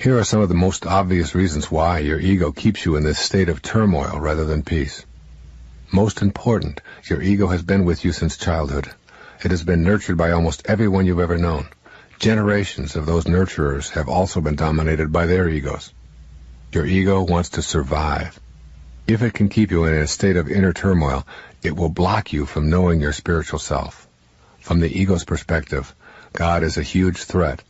Here are some of the most obvious reasons why your ego keeps you in this state of turmoil rather than peace. Most important, your ego has been with you since childhood. It has been nurtured by almost everyone you've ever known. Generations of those nurturers have also been dominated by their egos. Your ego wants to survive. If it can keep you in a state of inner turmoil, it will block you from knowing your spiritual self. From the ego's perspective, God is a huge threat,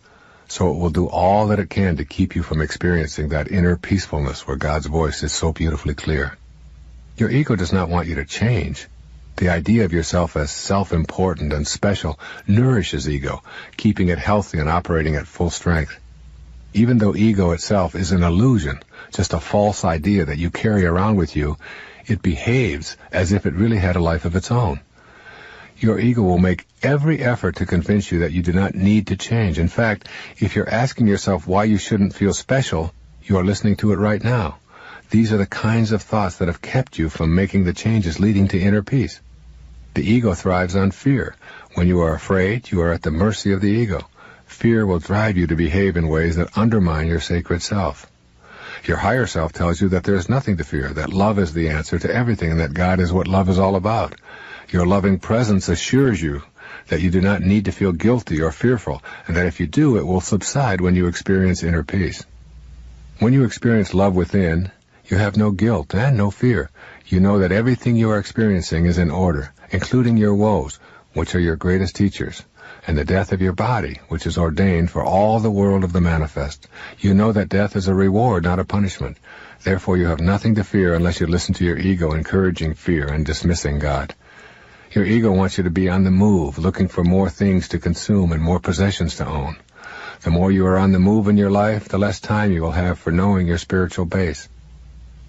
so it will do all that it can to keep you from experiencing that inner peacefulness where God's voice is so beautifully clear. Your ego does not want you to change. The idea of yourself as self-important and special nourishes ego, keeping it healthy and operating at full strength. Even though ego itself is an illusion, just a false idea that you carry around with you, it behaves as if it really had a life of its own. Your ego will make every effort to convince you that you do not need to change. In fact, if you're asking yourself why you shouldn't feel special, you are listening to it right now. These are the kinds of thoughts that have kept you from making the changes leading to inner peace. The ego thrives on fear. When you are afraid, you are at the mercy of the ego. Fear will drive you to behave in ways that undermine your sacred self. Your higher self tells you that there is nothing to fear, that love is the answer to everything, and that God is what love is all about. Your loving presence assures you that you do not need to feel guilty or fearful, and that if you do, it will subside when you experience inner peace. When you experience love within, you have no guilt and no fear. You know that everything you are experiencing is in order, including your woes, which are your greatest teachers, and the death of your body, which is ordained for all the world of the manifest. You know that death is a reward, not a punishment. Therefore you have nothing to fear unless you listen to your ego encouraging fear and dismissing God. Your ego wants you to be on the move, looking for more things to consume and more possessions to own. The more you are on the move in your life, the less time you will have for knowing your spiritual base.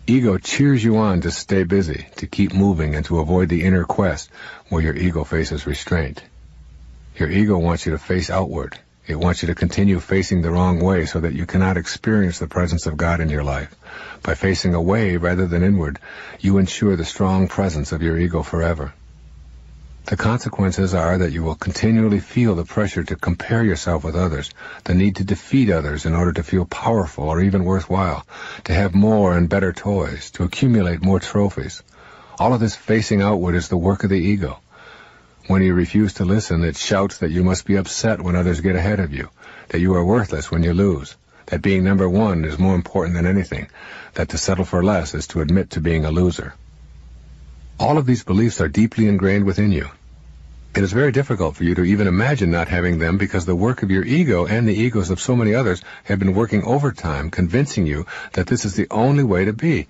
Ego cheers you on to stay busy, to keep moving, and to avoid the inner quest where your ego faces restraint. Your ego wants you to face outward. It wants you to continue facing the wrong way so that you cannot experience the presence of God in your life. By facing away rather than inward, you ensure the strong presence of your ego forever. The consequences are that you will continually feel the pressure to compare yourself with others, the need to defeat others in order to feel powerful or even worthwhile, to have more and better toys, to accumulate more trophies. All of this facing outward is the work of the ego. When you refuse to listen, it shouts that you must be upset when others get ahead of you, that you are worthless when you lose, that being number one is more important than anything, that to settle for less is to admit to being a loser. All of these beliefs are deeply ingrained within you. It is very difficult for you to even imagine not having them because the work of your ego and the egos of so many others have been working overtime, convincing you that this is the only way to be.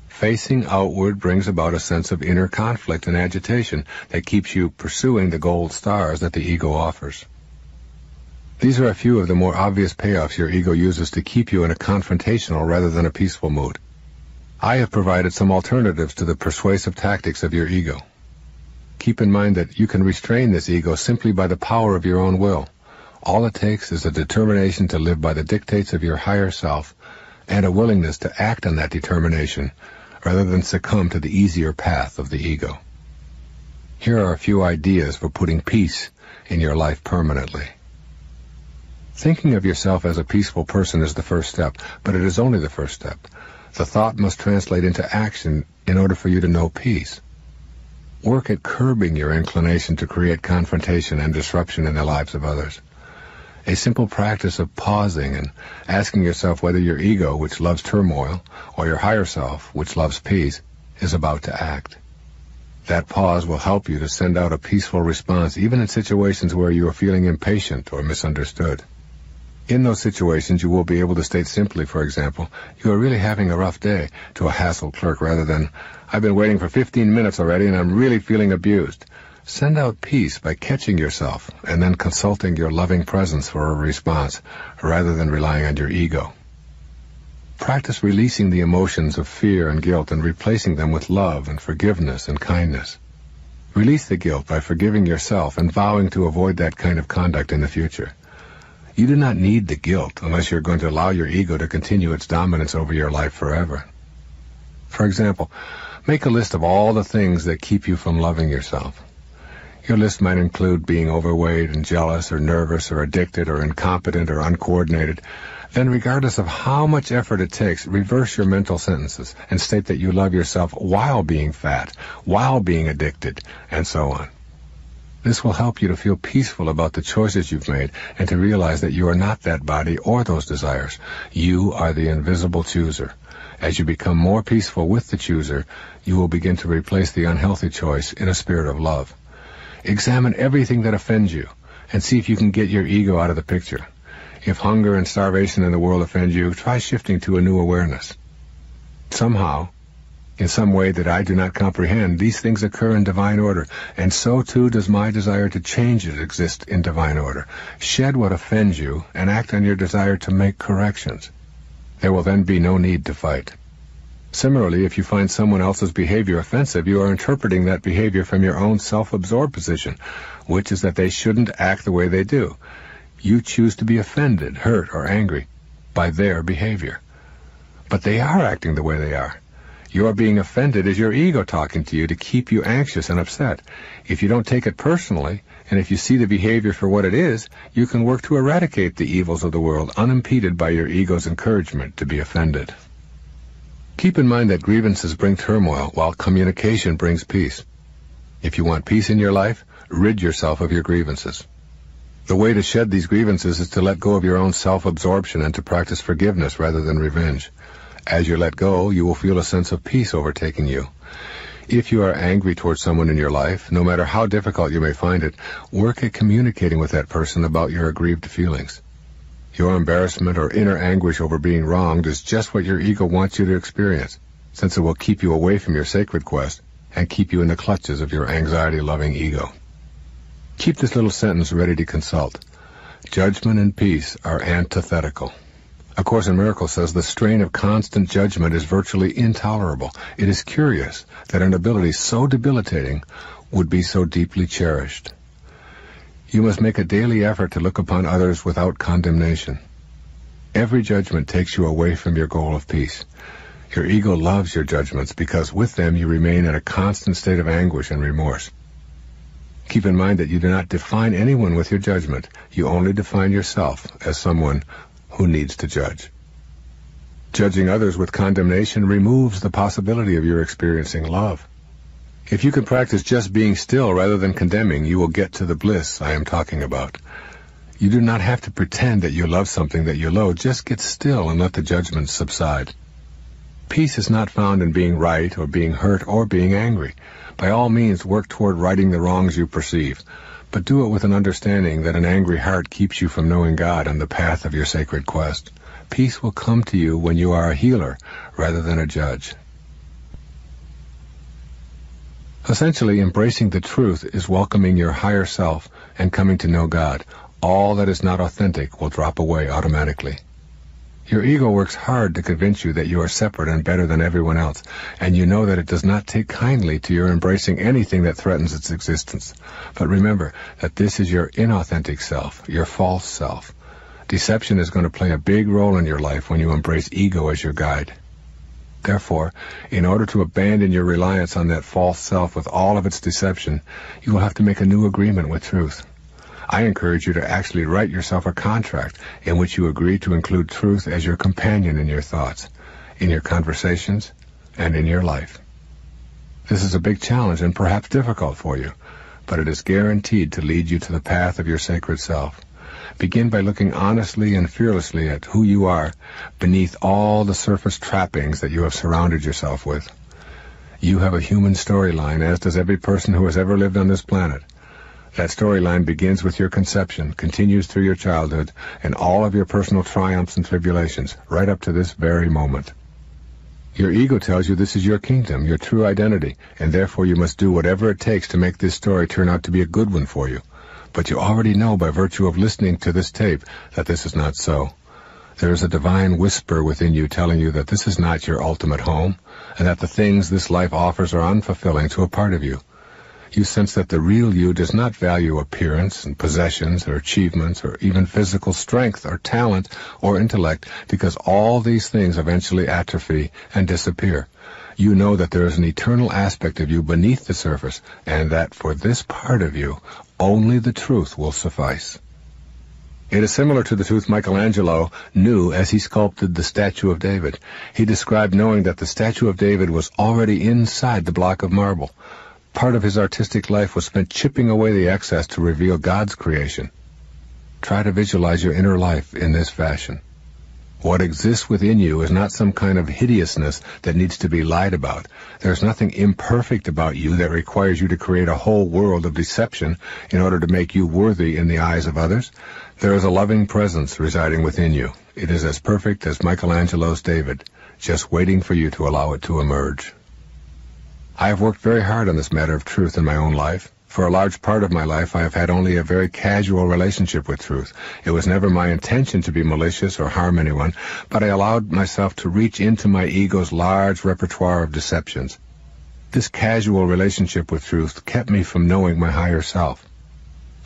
Facing outward brings about a sense of inner conflict and agitation that keeps you pursuing the gold stars that the ego offers. These are a few of the more obvious payoffs your ego uses to keep you in a confrontational rather than a peaceful mood. I have provided some alternatives to the persuasive tactics of your ego. Keep in mind that you can restrain this ego simply by the power of your own will. All it takes is a determination to live by the dictates of your higher self and a willingness to act on that determination rather than succumb to the easier path of the ego. Here are a few ideas for putting peace in your life permanently. Thinking of yourself as a peaceful person is the first step, but it is only the first step. The thought must translate into action in order for you to know peace. Work at curbing your inclination to create confrontation and disruption in the lives of others. A simple practice of pausing and asking yourself whether your ego, which loves turmoil, or your higher self, which loves peace, is about to act. That pause will help you to send out a peaceful response even in situations where you are feeling impatient or misunderstood. In those situations, you will be able to state simply, for example, you are really having a rough day, to a hassled clerk rather than, I've been waiting for 15 minutes already and I'm really feeling abused. Send out peace by catching yourself and then consulting your loving presence for a response rather than relying on your ego. Practice releasing the emotions of fear and guilt and replacing them with love and forgiveness and kindness. Release the guilt by forgiving yourself and vowing to avoid that kind of conduct in the future. You do not need the guilt unless you're going to allow your ego to continue its dominance over your life forever. For example, make a list of all the things that keep you from loving yourself. Your list might include being overweight and jealous or nervous or addicted or incompetent or uncoordinated, then regardless of how much effort it takes, reverse your mental sentences and state that you love yourself while being fat, while being addicted, and so on. This will help you to feel peaceful about the choices you've made and to realize that you are not that body or those desires. You are the invisible chooser. As you become more peaceful with the chooser, you will begin to replace the unhealthy choice in a spirit of love. Examine everything that offends you and see if you can get your ego out of the picture. If hunger and starvation in the world offend you, try shifting to a new awareness. Somehow, in some way that I do not comprehend, these things occur in divine order, and so too does my desire to change it exist in divine order. Shed what offends you and act on your desire to make corrections. There will then be no need to fight. Similarly, if you find someone else's behavior offensive, you are interpreting that behavior from your own self-absorbed position, which is that they shouldn't act the way they do. You choose to be offended, hurt, or angry by their behavior. But they are acting the way they are. Your being offended is your ego talking to you to keep you anxious and upset. If you don't take it personally, and if you see the behavior for what it is, you can work to eradicate the evils of the world unimpeded by your ego's encouragement to be offended. Keep in mind that grievances bring turmoil, while communication brings peace. If you want peace in your life, rid yourself of your grievances. The way to shed these grievances is to let go of your own self-absorption and to practice forgiveness rather than revenge. As you let go, you will feel a sense of peace overtaking you. If you are angry towards someone in your life, no matter how difficult you may find it, work at communicating with that person about your aggrieved feelings. Your embarrassment or inner anguish over being wronged is just what your ego wants you to experience, since it will keep you away from your sacred quest and keep you in the clutches of your anxiety-loving ego. Keep this little sentence ready to consult. Judgment and peace are antithetical. A Course in Miracles says the strain of constant judgment is virtually intolerable. It is curious that an ability so debilitating would be so deeply cherished. You must make a daily effort to look upon others without condemnation. Every judgment takes you away from your goal of peace. Your ego loves your judgments because with them you remain in a constant state of anguish and remorse. Keep in mind that you do not define anyone with your judgment. You only define yourself as someone who needs to judge. Judging others with condemnation removes the possibility of your experiencing love. If you can practice just being still rather than condemning, you will get to the bliss I am talking about. You do not have to pretend that you love something that you loathe. Just get still and let the judgments subside. Peace is not found in being right or being hurt or being angry. By all means, work toward righting the wrongs you perceive, but do it with an understanding that an angry heart keeps you from knowing God on the path of your sacred quest. Peace will come to you when you are a healer rather than a judge. Essentially, embracing the truth is welcoming your higher self and coming to know God. All that is not authentic will drop away automatically. Your ego works hard to convince you that you are separate and better than everyone else, and you know that it does not take kindly to your embracing anything that threatens its existence. But remember that this is your inauthentic self, your false self. Deception is going to play a big role in your life when you embrace ego as your guide. Therefore, in order to abandon your reliance on that false self with all of its deception, you will have to make a new agreement with truth. I encourage you to actually write yourself a contract in which you agree to include truth as your companion in your thoughts, in your conversations, and in your life. This is a big challenge and perhaps difficult for you, but it is guaranteed to lead you to the path of your sacred self. Begin by looking honestly and fearlessly at who you are beneath all the surface trappings that you have surrounded yourself with. You have a human storyline, as does every person who has ever lived on this planet. That storyline begins with your conception, continues through your childhood, and all of your personal triumphs and tribulations, right up to this very moment. Your ego tells you this is your kingdom, your true identity, and therefore you must do whatever it takes to make this story turn out to be a good one for you. But you already know by virtue of listening to this tape that this is not so. There is a divine whisper within you telling you that this is not your ultimate home, and that the things this life offers are unfulfilling to a part of you. You sense that the real you does not value appearance and possessions or achievements or even physical strength or talent or intellect, because all these things eventually atrophy and disappear. You know that there is an eternal aspect of you beneath the surface, and that for this part of you, only the truth will suffice. It is similar to the truth Michelangelo knew as he sculpted the statue of David. He described knowing that the statue of David was already inside the block of marble. Part of his artistic life was spent chipping away the excess to reveal God's creation. Try to visualize your inner life in this fashion. What exists within you is not some kind of hideousness that needs to be lied about. There's nothing imperfect about you that requires you to create a whole world of deception in order to make you worthy in the eyes of others. There is a loving presence residing within you. It is as perfect as Michelangelo's David, just waiting for you to allow it to emerge. I have worked very hard on this matter of truth in my own life. For a large part of my life, I have had only a very casual relationship with truth. It was never my intention to be malicious or harm anyone, but I allowed myself to reach into my ego's large repertoire of deceptions. This casual relationship with truth kept me from knowing my higher self.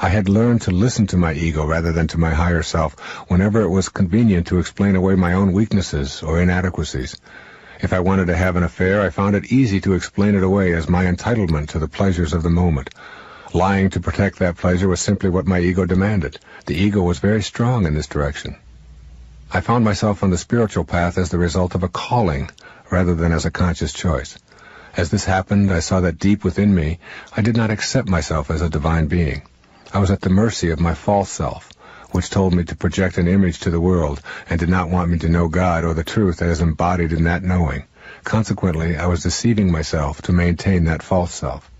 I had learned to listen to my ego rather than to my higher self whenever it was convenient to explain away my own weaknesses or inadequacies. If I wanted to have an affair, I found it easy to explain it away as my entitlement to the pleasures of the moment. Lying to protect that pleasure was simply what my ego demanded. The ego was very strong in this direction. I found myself on the spiritual path as the result of a calling rather than as a conscious choice. As this happened, I saw that deep within me, I did not accept myself as a divine being. I was at the mercy of my false self, which told me to project an image to the world and did not want me to know God or the truth that is embodied in that knowing. Consequently, I was deceiving myself to maintain that false self.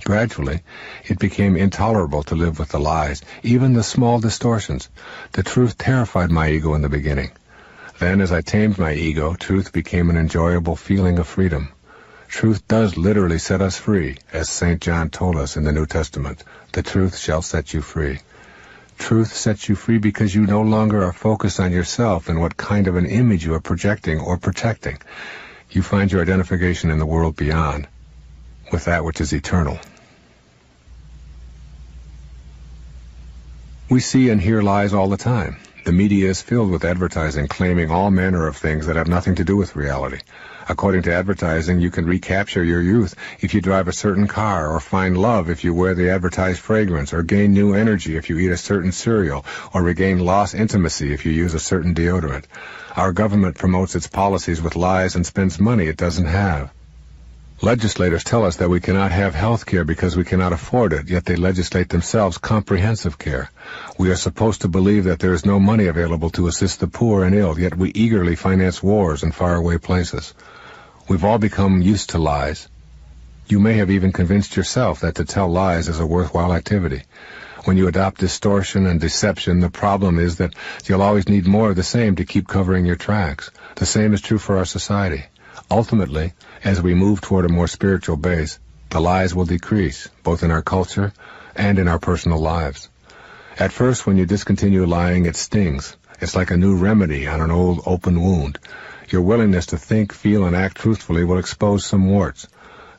Gradually, it became intolerable to live with the lies, even the small distortions. The truth terrified my ego in the beginning. Then, as I tamed my ego, truth became an enjoyable feeling of freedom. Truth does literally set us free, as St. John told us in the New Testament. The truth shall set you free. Truth sets you free because you no longer are focused on yourself and what kind of an image you are projecting or protecting. You find your identification in the world beyond, with that which is eternal. We see and hear lies all the time. The media is filled with advertising claiming all manner of things that have nothing to do with reality. According to advertising, you can recapture your youth if you drive a certain car, or find love if you wear the advertised fragrance, or gain new energy if you eat a certain cereal, or regain lost intimacy if you use a certain deodorant. Our government promotes its policies with lies and spends money it doesn't have. Legislators tell us that we cannot have health care because we cannot afford it, yet they legislate themselves comprehensive care. We are supposed to believe that there is no money available to assist the poor and ill, yet we eagerly finance wars in faraway places. We've all become used to lies. You may have even convinced yourself that to tell lies is a worthwhile activity. When you adopt distortion and deception, the problem is that you'll always need more of the same to keep covering your tracks. The same is true for our society. Ultimately, as we move toward a more spiritual base, the lies will decrease, both in our culture and in our personal lives. At first, when you discontinue lying, it stings. It's like a new remedy on an old open wound. Your willingness to think, feel, and act truthfully will expose some warts.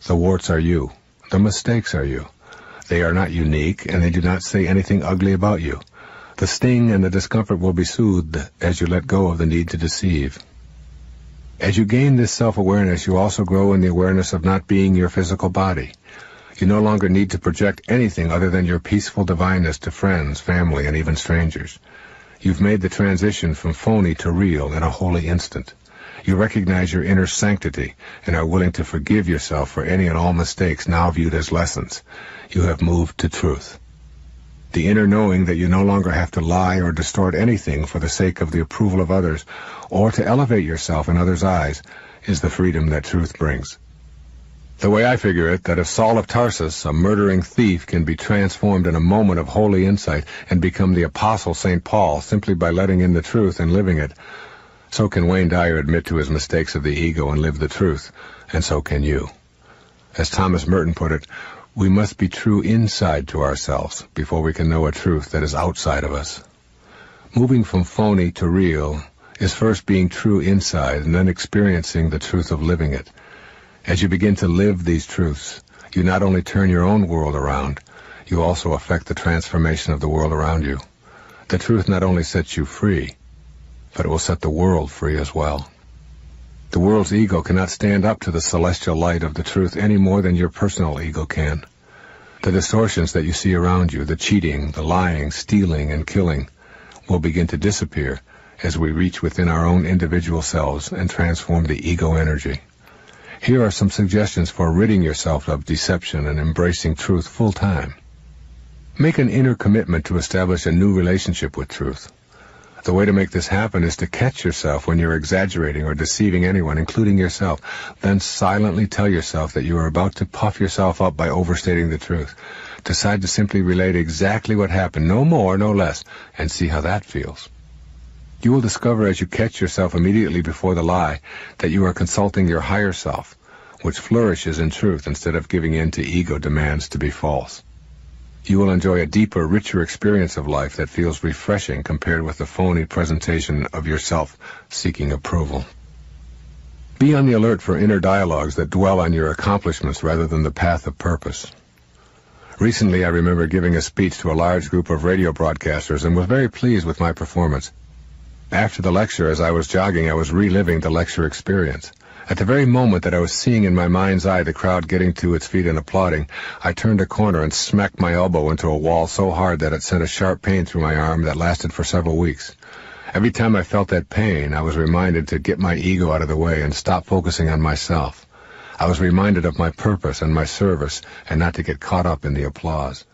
The warts are you. The mistakes are you. They are not unique, and they do not say anything ugly about you. The sting and the discomfort will be soothed as you let go of the need to deceive. As you gain this self-awareness, you also grow in the awareness of not being your physical body. You no longer need to project anything other than your peaceful divineness to friends, family, and even strangers. You've made the transition from phony to real in a holy instant. You recognize your inner sanctity and are willing to forgive yourself for any and all mistakes now viewed as lessons. You have moved to truth. The inner knowing that you no longer have to lie or distort anything for the sake of the approval of others, or to elevate yourself in others' eyes, is the freedom that truth brings. The way I figure it, that if Saul of Tarsus, a murdering thief, can be transformed in a moment of holy insight and become the Apostle St. Paul simply by letting in the truth and living it, so can Wayne Dyer admit to his mistakes of the ego and live the truth, and so can you. As Thomas Merton put it, we must be true inside to ourselves before we can know a truth that is outside of us. Moving from phony to real is first being true inside and then experiencing the truth of living it. As you begin to live these truths, you not only turn your own world around, you also affect the transformation of the world around you. The truth not only sets you free, but it will set the world free as well. The world's ego cannot stand up to the celestial light of the truth any more than your personal ego can. The distortions that you see around you, the cheating, the lying, stealing, and killing, will begin to disappear as we reach within our own individual selves and transform the ego energy. Here are some suggestions for ridding yourself of deception and embracing truth full time. Make an inner commitment to establish a new relationship with truth. The way to make this happen is to catch yourself when you're exaggerating or deceiving anyone, including yourself. Then silently tell yourself that you are about to puff yourself up by overstating the truth. Decide to simply relate exactly what happened, no more, no less, and see how that feels. You will discover as you catch yourself immediately before the lie that you are consulting your higher self, which flourishes in truth instead of giving in to ego demands to be false. You will enjoy a deeper, richer experience of life that feels refreshing compared with the phony presentation of yourself seeking approval. Be on the alert for inner dialogues that dwell on your accomplishments rather than the path of purpose. Recently, I remember giving a speech to a large group of radio broadcasters and was very pleased with my performance. After the lecture, as I was jogging, I was reliving the lecture experience. At the very moment that I was seeing in my mind's eye the crowd getting to its feet and applauding, I turned a corner and smacked my elbow into a wall so hard that it sent a sharp pain through my arm that lasted for several weeks. Every time I felt that pain, I was reminded to get my ego out of the way and stop focusing on myself. I was reminded of my purpose and my service and not to get caught up in the applause.